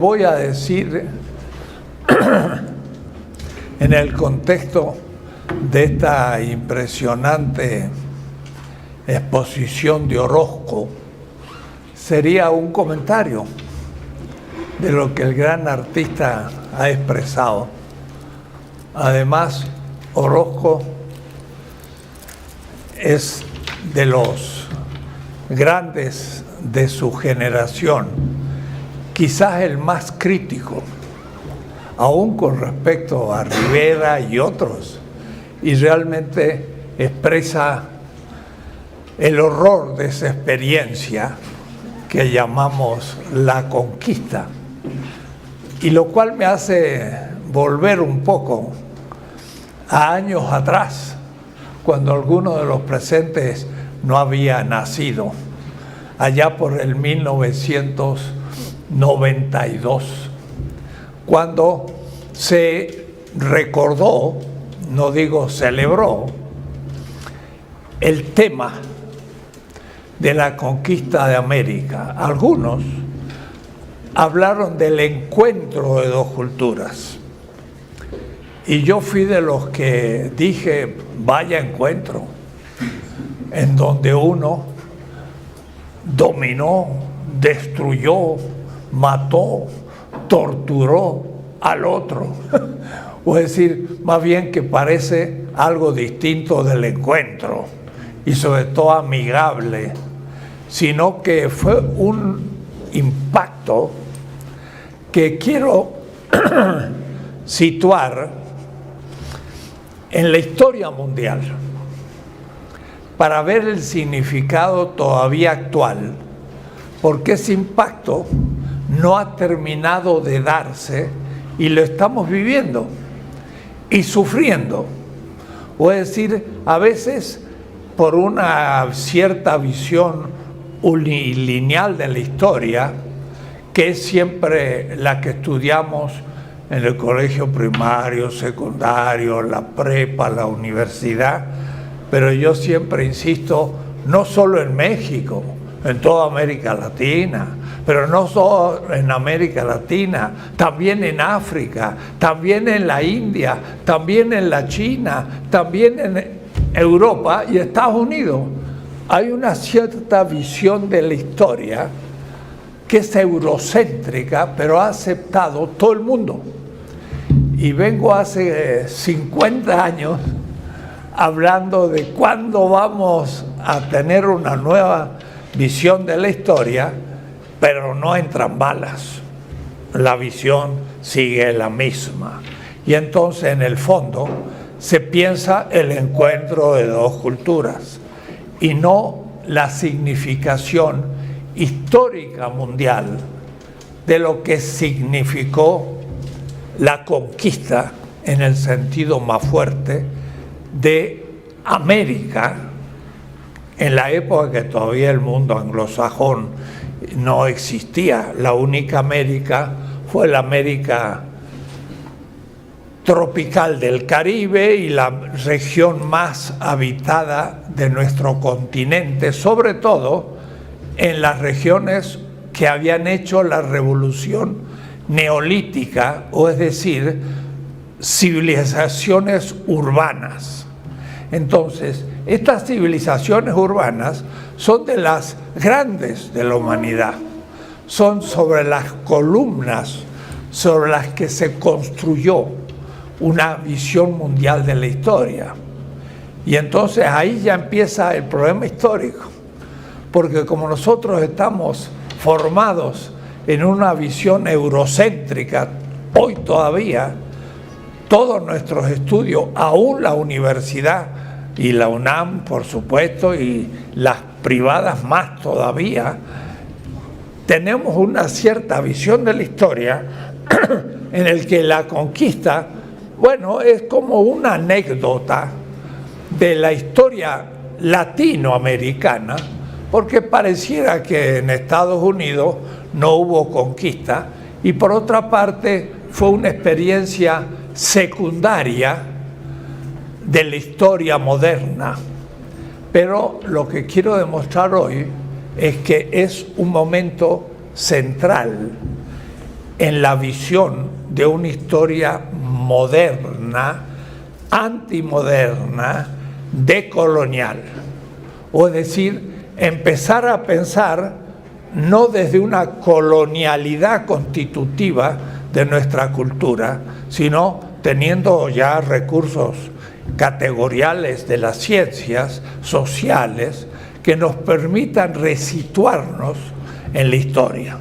Voy a decir, en el contexto de esta impresionante exposición de Orozco, sería un comentario de lo que el gran artista ha expresado. Además, Orozco es de los grandes de su generación, quizás el más crítico, aún con respecto a Rivera y otros, y realmente expresa el horror de esa experiencia que llamamos la conquista, y lo cual me hace volver un poco a años atrás, cuando alguno de los presentes no había nacido, allá por el 1992, cuando se recordó, no digo celebró, el tema de la conquista de América. Algunos hablaron del encuentro de dos culturas, y yo fui de los que dije, vaya encuentro, en donde uno dominó, destruyó, mató, torturó al otro. O es decir, más bien que parece algo distinto del encuentro, y sobre todo amigable, sino que fue un impacto que quiero situar en la historia mundial, para ver el significado todavía actual, porque ese impacto no ha terminado de darse y lo estamos viviendo y sufriendo. O es decir, a veces por una cierta visión unilineal de la historia, que es siempre la que estudiamos en el colegio primario, secundario, la prepa, la universidad, pero yo siempre insisto, no solo en México, en toda América Latina, pero no solo en América Latina, también en África, también en la India, también en la China, también en Europa y Estados Unidos. Hay una cierta visión de la historia que es eurocéntrica, pero ha aceptado todo el mundo. Y vengo hace 50 años hablando de cuándo vamos a tener una nueva visión de la historia, pero no entran balas. La visión sigue la misma. Y entonces, en el fondo, se piensa el encuentro de dos culturas y no la significación histórica mundial de lo que significó la conquista en el sentido más fuerte de América en la época que todavía el mundo anglosajón no existía. La única América fue la América tropical del Caribe y la región más habitada de nuestro continente, sobre todo en las regiones que habían hecho la revolución neolítica, o es decir, civilizaciones urbanas. Entonces, estas civilizaciones urbanas son de las grandes de la humanidad, son sobre las columnas sobre las que se construyó una visión mundial de la historia. Y entonces ahí ya empieza el problema histórico, porque como nosotros estamos formados en una visión eurocéntrica, hoy todavía, todos nuestros estudios, aún la universidad y la UNAM, por supuesto, y las privadas más todavía, tenemos una cierta visión de la historia en el que la conquista, bueno, es como una anécdota de la historia latinoamericana, porque pareciera que en Estados Unidos no hubo conquista, y por otra parte fue una experiencia secundaria de la historia moderna. Pero lo que quiero demostrar hoy es que es un momento central en la visión de una historia moderna, antimoderna, decolonial. O es decir, empezar a pensar no desde una colonialidad constitutiva de nuestra cultura, sino teniendo ya recursos categoriales de las ciencias sociales que nos permitan resituarnos en la historia.